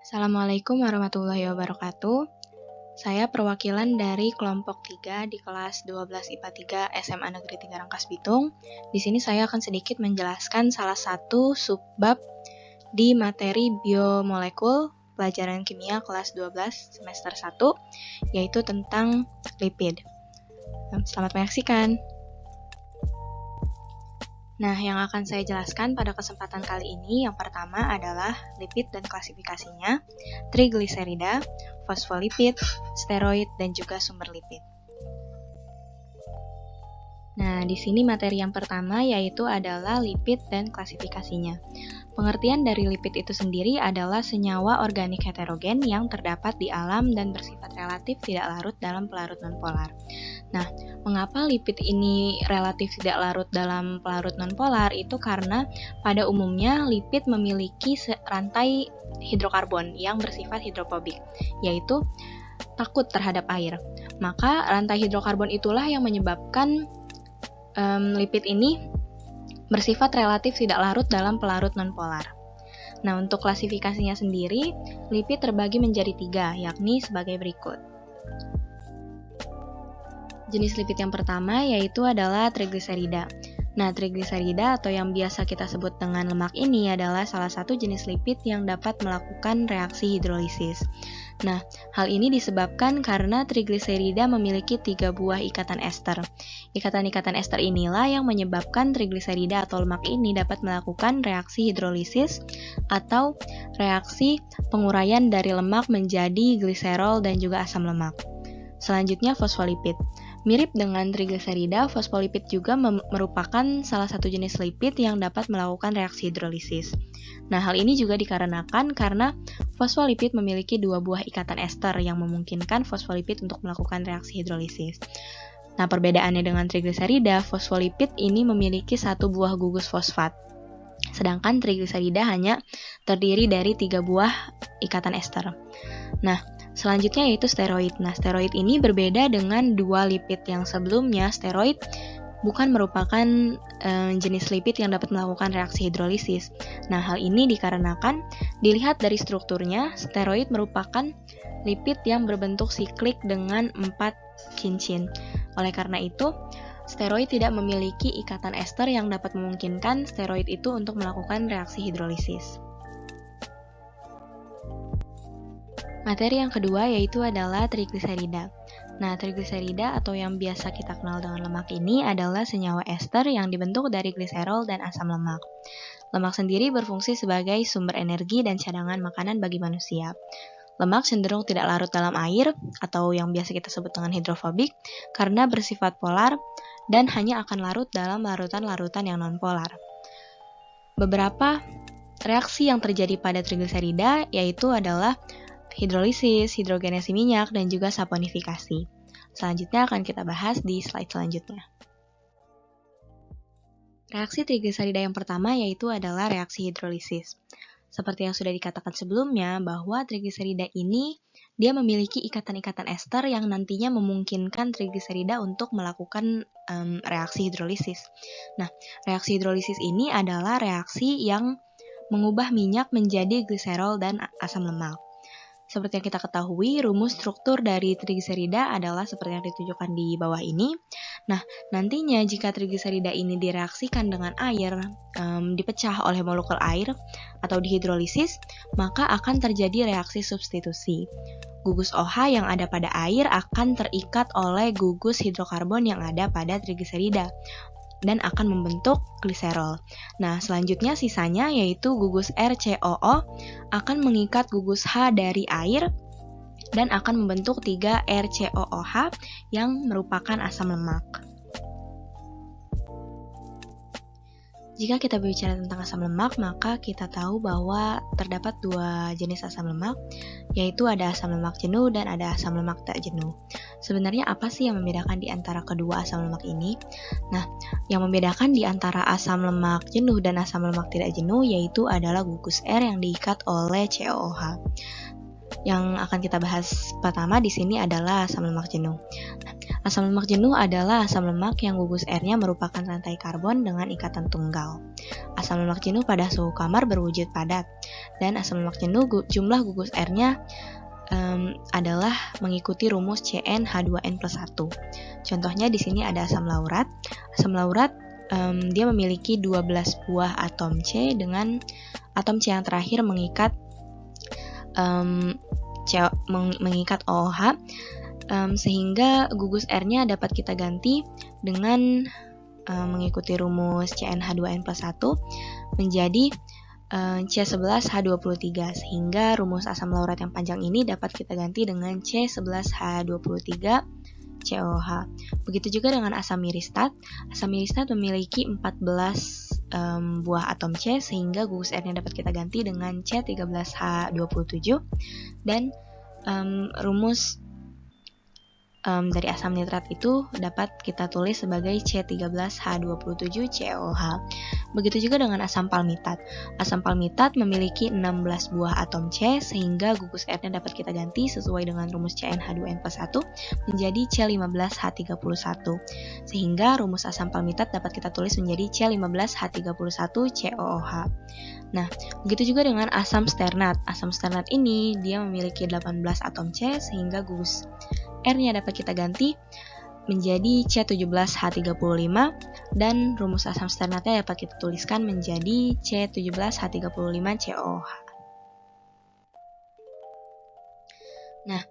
Assalamualaikum warahmatullahi wabarakatuh. Saya perwakilan dari kelompok 3 di kelas 12 IPA 3 SMA Negeri 3 Rangkas Bitung. Di sini saya akan sedikit menjelaskan salah satu subbab di materi biomolekul pelajaran kimia kelas 12 semester 1, yaitu tentang lipid. Selamat menyaksikan. Nah, yang akan saya jelaskan pada kesempatan kali ini, yang pertama adalah lipid dan klasifikasinya, trigliserida, fosfolipid, steroid, dan juga sumber lipid. Nah, di sini materi yang pertama yaitu adalah lipid dan klasifikasinya. Pengertian dari lipid itu sendiri adalah senyawa organik heterogen yang terdapat di alam dan bersifat relatif tidak larut dalam pelarut nonpolar. Nah, mengapa lipid ini relatif tidak larut dalam pelarut nonpolar? Itu karena pada umumnya lipid memiliki rantai hidrokarbon yang bersifat hidrofobik, yaitu takut terhadap air. Maka rantai hidrokarbon itulah yang menyebabkan lipid ini bersifat relatif tidak larut dalam pelarut nonpolar. Nah, untuk klasifikasinya sendiri, lipid terbagi menjadi 3, yakni sebagai berikut. Jenis lipid yang pertama yaitu adalah trigliserida. Nah, trigliserida atau yang biasa kita sebut dengan lemak ini adalah salah satu jenis lipid yang dapat melakukan reaksi hidrolisis. Nah, hal ini disebabkan karena trigliserida memiliki 3 buah ikatan ester. Ikatan-ikatan ester inilah yang menyebabkan trigliserida atau lemak ini dapat melakukan reaksi hidrolisis atau reaksi penguraian dari lemak menjadi gliserol dan juga asam lemak. Selanjutnya fosfolipid. Mirip dengan trigliserida, fosfolipid juga merupakan salah satu jenis lipid yang dapat melakukan reaksi hidrolisis. Nah, hal ini juga dikarenakan karena fosfolipid memiliki 2 buah ikatan ester yang memungkinkan fosfolipid untuk melakukan reaksi hidrolisis. Nah, perbedaannya dengan trigliserida, fosfolipid ini memiliki 1 buah gugus fosfat. Sedangkan trigliserida hanya terdiri dari 3 buah ikatan ester. Nah, selanjutnya yaitu steroid. Nah, steroid ini berbeda dengan 2 lipid yang sebelumnya. Steroid bukan merupakan jenis lipid yang dapat melakukan reaksi hidrolisis. Nah, hal ini dikarenakan dilihat dari strukturnya, steroid merupakan lipid yang berbentuk siklik dengan 4 cincin. Oleh karena itu, steroid tidak memiliki ikatan ester yang dapat memungkinkan steroid itu untuk melakukan reaksi hidrolisis. Materi yang kedua yaitu adalah trigliserida. Nah, trigliserida atau yang biasa kita kenal dengan lemak ini adalah senyawa ester yang dibentuk dari gliserol dan asam lemak. Lemak sendiri berfungsi sebagai sumber energi dan cadangan makanan bagi manusia. Lemak cenderung tidak larut dalam air atau yang biasa kita sebut dengan hidrofobik karena bersifat polar dan hanya akan larut dalam larutan-larutan yang non-polar. Beberapa reaksi yang terjadi pada trigliserida yaitu adalah hidrolisis, hidrogenasi minyak, dan juga saponifikasi. Selanjutnya akan kita bahas di slide selanjutnya. Reaksi trigliserida yang pertama yaitu adalah reaksi hidrolisis. Seperti yang sudah dikatakan sebelumnya, bahwa trigliserida ini dia memiliki ikatan-ikatan ester yang nantinya memungkinkan trigliserida untuk melakukan reaksi hidrolisis. Nah, reaksi hidrolisis ini adalah reaksi yang mengubah minyak menjadi gliserol dan asam lemak. Seperti yang kita ketahui, rumus struktur dari trigliserida adalah seperti yang ditunjukkan di bawah ini. Nah, nantinya jika trigliserida ini direaksikan dengan air, dipecah oleh molekul air atau dihidrolisis, maka akan terjadi reaksi substitusi. Gugus OH yang ada pada air akan terikat oleh gugus hidrokarbon yang ada pada trigliserida dan akan membentuk gliserol. Nah, selanjutnya sisanya yaitu gugus RCOO akan mengikat gugus H dari air dan akan membentuk 3 RCOOH yang merupakan asam lemak. Jika kita berbicara tentang asam lemak, maka kita tahu bahwa terdapat 2 jenis asam lemak, yaitu ada asam lemak jenuh dan ada asam lemak tak jenuh. Sebenarnya apa sih yang membedakan di antara kedua asam lemak ini? Nah, yang membedakan di antara asam lemak jenuh dan asam lemak tidak jenuh yaitu adalah gugus R yang diikat oleh COOH. Yang akan kita bahas pertama di sini adalah asam lemak jenuh. Nah, Asam lemak jenuh adalah asam lemak yang gugus R-nya merupakan rantai karbon dengan ikatan tunggal. Asam lemak jenuh pada suhu kamar berwujud padat, dan asam lemak jenuh jumlah gugus R-nya adalah mengikuti rumus CnH2n+1. Contohnya di sini ada asam laurat. Asam laurat dia memiliki 12 buah atom C dengan atom C yang terakhir mengikat OH, sehingga gugus R-nya dapat kita ganti dengan mengikuti rumus CnH2n+1 menjadi C11H23, sehingga rumus asam laurat yang panjang ini dapat kita ganti dengan C11H23COH. Begitu juga dengan asam miristat. Asam miristat memiliki 14 buah atom C, sehingga gugus R-nya dapat kita ganti dengan C13H27, dan rumus dari asam nitrat itu dapat kita tulis sebagai C13H27COH. Begitu juga dengan asam palmitat. Asam palmitat memiliki 16 buah atom C, sehingga gugus R-nya dapat kita ganti sesuai dengan rumus CnH2n+1 menjadi C15H31, sehingga rumus asam palmitat dapat kita tulis menjadi C15H31COOH. Nah, begitu juga dengan asam sternat. Asam sternat ini dia memiliki 18 atom C, sehingga gugus R-nya dapat kita ganti menjadi C17H35, dan rumus asam sternatnya dapat kita tuliskan menjadi C17H35COH. Nah,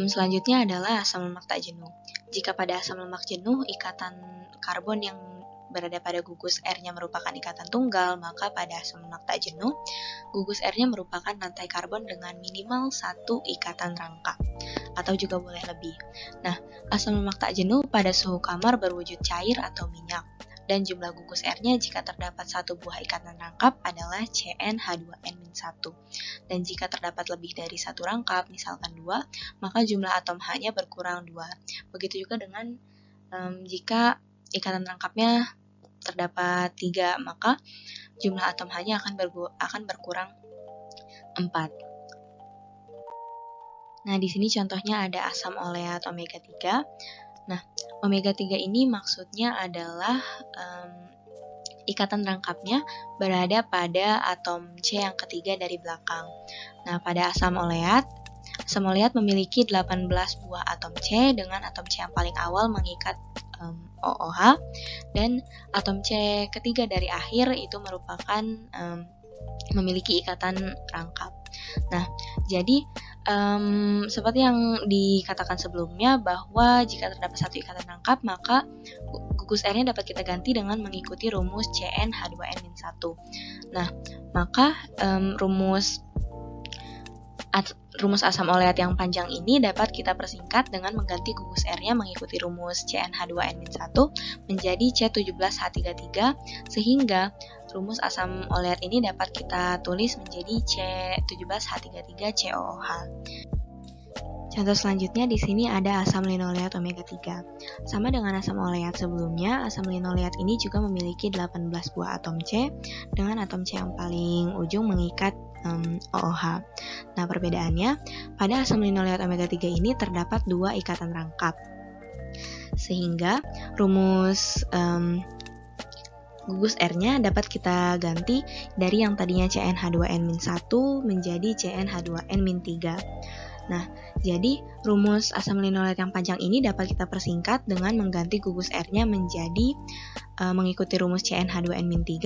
selanjutnya adalah asam lemak tak jenuh. Jika pada asam lemak jenuh ikatan karbon yang berada pada gugus R-nya merupakan ikatan tunggal, maka pada asam lemak tak jenuh, gugus R-nya merupakan rantai karbon dengan minimal satu ikatan rangkap, atau juga boleh lebih. Nah, asam lemak tak jenuh pada suhu kamar berwujud cair atau minyak, dan jumlah gugus R-nya jika terdapat satu buah ikatan rangkap adalah CnH2n-1. Dan jika terdapat lebih dari satu rangkap, misalkan 2, maka jumlah atom H-nya berkurang 2. Begitu juga dengan jika ikatan rangkapnya terdapat 3, maka jumlah atom H-nya akan berkurang 4. Nah, di sini contohnya ada asam oleat omega 3. Nah, omega 3 ini maksudnya adalah ikatan rangkapnya berada pada atom C yang ketiga dari belakang. Nah, pada asam oleat memiliki 18 buah atom C dengan atom C yang paling awal mengikat OOH, dan atom C ketiga dari akhir itu merupakan memiliki ikatan rangkap. Nah, jadi seperti yang dikatakan sebelumnya, bahwa jika terdapat satu ikatan rangkap, maka gugus R-nya dapat kita ganti dengan mengikuti rumus CnH2n-1. Nah, maka rumus asam oleat yang panjang ini dapat kita persingkat dengan mengganti gugus R-nya mengikuti rumus CnH2n-1 menjadi C17H33, sehingga rumus asam oleat ini dapat kita tulis menjadi C17H33COOH. Contoh selanjutnya di sini ada asam linoleat omega 3. Sama dengan asam oleat sebelumnya, asam linoleat ini juga memiliki 18 buah atom C dengan atom C yang paling ujung mengikat OOH. Nah, perbedaannya pada asam linoleat omega 3 ini terdapat 2 ikatan rangkap, sehingga rumus gugus R-nya dapat kita ganti dari yang tadinya CnH2n-1 menjadi CnH2n-3. Nah, jadi rumus asam linoleat yang panjang ini dapat kita persingkat dengan mengganti gugus R-nya menjadi mengikuti rumus CnH2n-3,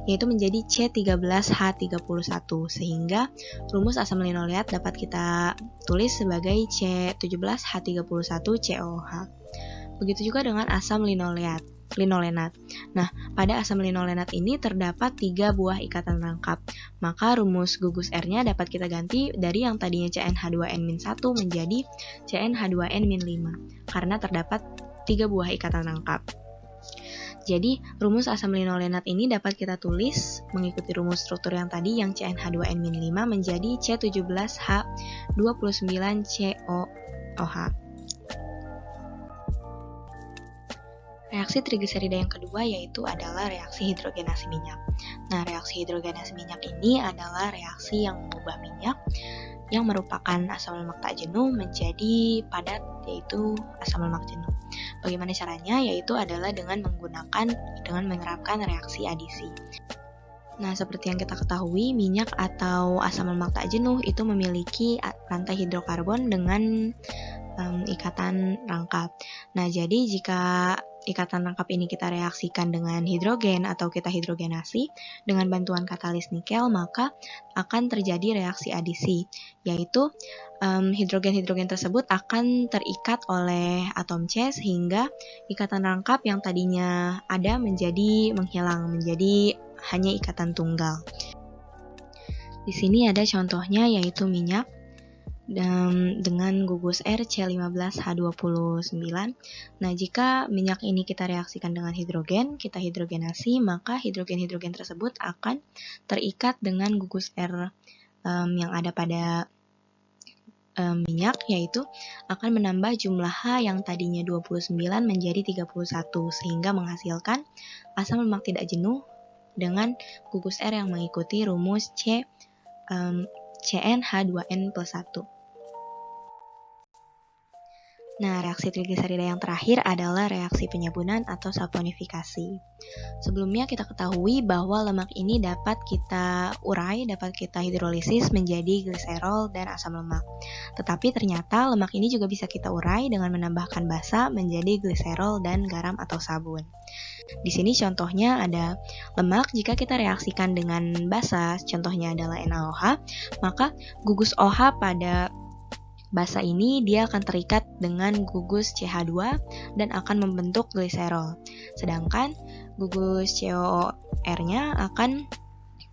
yaitu menjadi C13H31, sehingga rumus asam linoleat dapat kita tulis sebagai C17H31COOH. Begitu juga dengan asam linolenat. Nah, pada asam linolenat ini terdapat 3 buah ikatan rangkap, maka rumus gugus R-nya dapat kita ganti dari yang tadinya CnH2n-1 menjadi CnH2n-5, karena terdapat 3 buah ikatan rangkap. Jadi, rumus asam linolenat ini dapat kita tulis mengikuti rumus struktur yang tadi yang CnH2n-5 menjadi C17H29COOH. Reaksi trigliserida yang kedua yaitu adalah reaksi hidrogenasi minyak. Nah, reaksi hidrogenasi minyak ini adalah reaksi yang mengubah minyak yang merupakan asam lemak tak jenuh menjadi padat, yaitu asam lemak jenuh. Bagaimana caranya? Yaitu adalah dengan menerapkan reaksi adisi. Nah, seperti yang kita ketahui, minyak atau asam lemak tak jenuh itu memiliki rantai hidrokarbon dengan ikatan rangkap. Nah, jadi jika ikatan rangkap ini kita reaksikan dengan hidrogen atau kita hidrogenasi dengan bantuan katalis nikel, maka akan terjadi reaksi adisi, yaitu hidrogen-hidrogen tersebut akan terikat oleh atom C sehingga ikatan rangkap yang tadinya ada menjadi menghilang, menjadi hanya ikatan tunggal. Di sini ada contohnya, yaitu minyak dengan gugus RC15H29. Nah, jika minyak ini kita reaksikan dengan hidrogen, kita hidrogenasi, maka hidrogen-hidrogen tersebut akan terikat dengan gugus R yang ada pada minyak, yaitu akan menambah jumlah H yang tadinya 29 menjadi 31, sehingga menghasilkan asam lemak tidak jenuh dengan gugus R yang mengikuti rumus CnH2n+1. Nah, reaksi trigliserida yang terakhir adalah reaksi penyabunan atau saponifikasi. Sebelumnya kita ketahui bahwa lemak ini dapat kita urai, dapat kita hidrolisis menjadi gliserol dan asam lemak. Tetapi ternyata lemak ini juga bisa kita urai dengan menambahkan basa menjadi gliserol dan garam atau sabun. Di sini contohnya ada lemak, jika kita reaksikan dengan basa, contohnya adalah NaOH, maka gugus OH pada basa ini dia akan terikat dengan gugus CH2 dan akan membentuk gliserol. Sedangkan gugus COOR-nya akan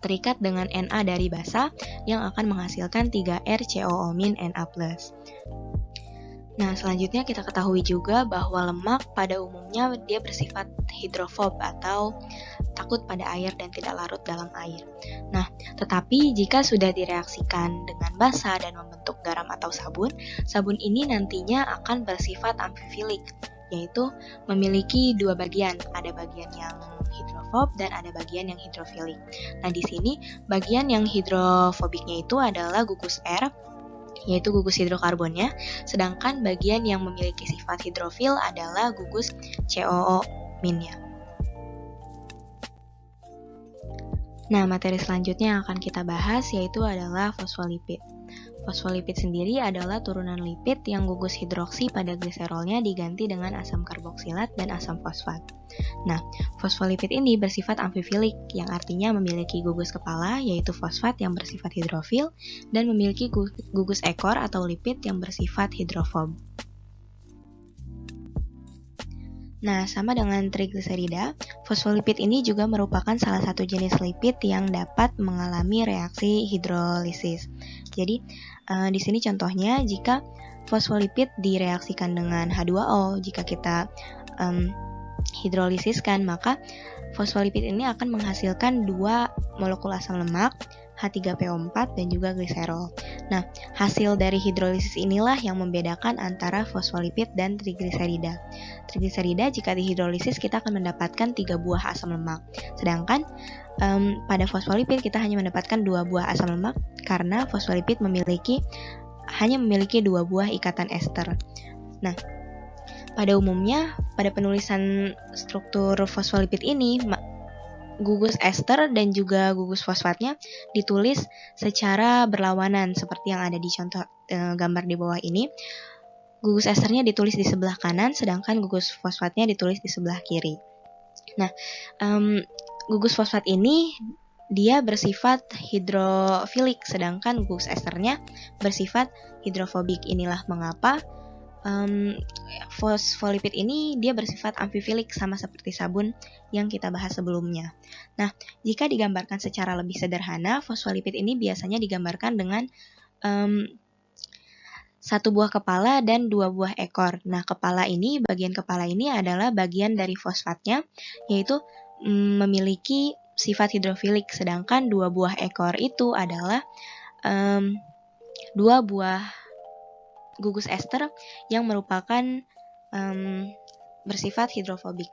terikat dengan Na dari basa yang akan menghasilkan 3R-COO-Na+. Nah, selanjutnya kita ketahui juga bahwa lemak pada umumnya dia bersifat hidrofob atau takut pada air dan tidak larut dalam air. Nah, tetapi jika sudah direaksikan dengan basa dan membentuk garam atau sabun, sabun ini nantinya akan bersifat amfifilik, yaitu memiliki dua bagian, ada bagian yang hidrofob dan ada bagian yang hidrofilik. Nah, di sini bagian yang hidrofobiknya itu adalah gugus R, yaitu gugus hidrokarbonnya, sedangkan bagian yang memiliki sifat hidrofil adalah gugus COO-nya. Nah, materi selanjutnya yang akan kita bahas yaitu adalah fosfolipid. Fosfolipid sendiri adalah turunan lipid yang gugus hidroksi pada gliserolnya diganti dengan asam karboksilat dan asam fosfat. Nah, fosfolipid ini bersifat amfifilik, yang artinya memiliki gugus kepala yaitu fosfat yang bersifat hidrofil dan memiliki gugus ekor atau lipid yang bersifat hidrofob. Nah, sama dengan trigliserida, fosfolipid ini juga merupakan salah satu jenis lipid yang dapat mengalami reaksi hidrolisis. Jadi, di sini contohnya jika fosfolipid direaksikan dengan H2O, jika kita hidrolisiskan, maka fosfolipid ini akan menghasilkan dua molekul asam lemak, H3PO4 dan juga gliserol. Nah, hasil dari hidrolisis inilah yang membedakan antara fosfolipid dan trigliserida. Trigliserida jika dihidrolisis kita akan mendapatkan 3 buah asam lemak. Sedangkan pada fosfolipid kita hanya mendapatkan 2 buah asam lemak karena fosfolipid hanya memiliki 2 buah ikatan ester. Nah, pada umumnya pada penulisan struktur fosfolipid ini gugus ester dan juga gugus fosfatnya ditulis secara berlawanan seperti yang ada di contoh gambar di bawah ini. Gugus esternya ditulis di sebelah kanan, sedangkan gugus fosfatnya ditulis di sebelah kiri. Nah, gugus fosfat ini dia bersifat hidrofilik, sedangkan gugus esternya bersifat hidrofobik. Inilah mengapa fosfolipid ini dia bersifat amfifilik sama seperti sabun yang kita bahas sebelumnya. Nah, jika digambarkan secara lebih sederhana, fosfolipid ini biasanya digambarkan dengan 1 buah kepala dan 2 buah ekor. Nah, bagian kepala ini adalah bagian dari fosfatnya, yaitu memiliki sifat hidrofilik, sedangkan 2 buah ekor itu adalah 2 buah gugus ester yang merupakan bersifat hidrofobik.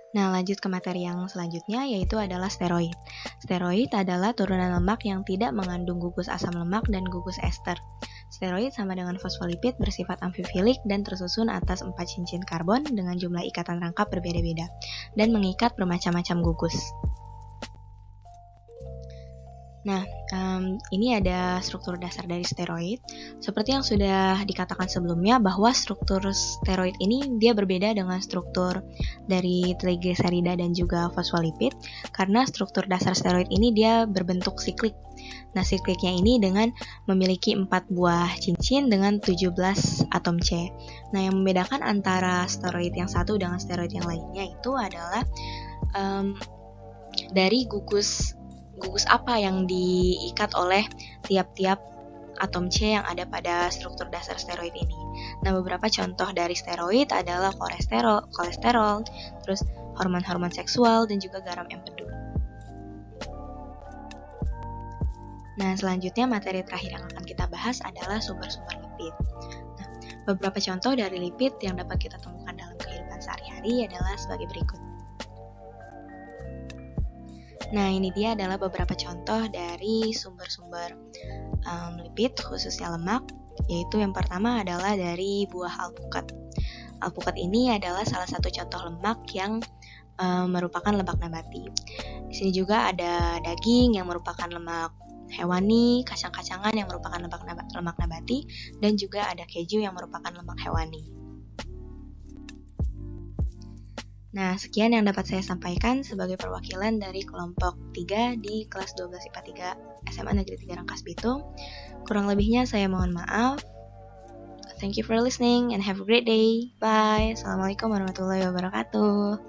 Nah, lanjut ke materi yang selanjutnya, yaitu adalah steroid. Steroid adalah turunan lemak yang tidak mengandung gugus asam lemak dan gugus ester. Steroid sama dengan fosfolipid bersifat amfifilik dan tersusun atas 4 cincin karbon dengan jumlah ikatan rangkap berbeda-beda dan mengikat bermacam-macam gugus. Nah, ini ada struktur dasar dari steroid. Seperti yang sudah dikatakan sebelumnya bahwa struktur steroid ini dia berbeda dengan struktur dari trigliserida dan juga fosfolipid karena struktur dasar steroid ini dia berbentuk siklik. Nah, sikliknya ini dengan memiliki 4 buah cincin dengan 17 atom C. Nah, yang membedakan antara steroid yang satu dengan steroid yang lainnya itu adalah dari gugus apa yang diikat oleh tiap-tiap atom C yang ada pada struktur dasar steroid ini. Nah, beberapa contoh dari steroid adalah kolesterol, terus hormon-hormon seksual, dan juga garam empedu. Nah, selanjutnya materi terakhir yang akan kita bahas adalah sumber-sumber lipid. Nah, beberapa contoh dari lipid yang dapat kita temukan dalam kehidupan sehari-hari adalah sebagai berikut. Nah, ini dia adalah beberapa contoh dari sumber-sumber lipid, khususnya lemak, yaitu yang pertama adalah dari buah alpukat. Alpukat ini adalah salah satu contoh lemak yang merupakan lemak nabati. Di sini juga ada daging yang merupakan lemak hewani, kacang-kacangan yang merupakan lemak nabati, dan juga ada keju yang merupakan lemak hewani. Nah, sekian yang dapat saya sampaikan sebagai perwakilan dari kelompok 3 di kelas 12 IPA 3 SMA Negeri 3 Rangkas Bitung. Kurang lebihnya saya mohon maaf. Thank you for listening and have a great day. Bye. Assalamualaikum warahmatullahi wabarakatuh.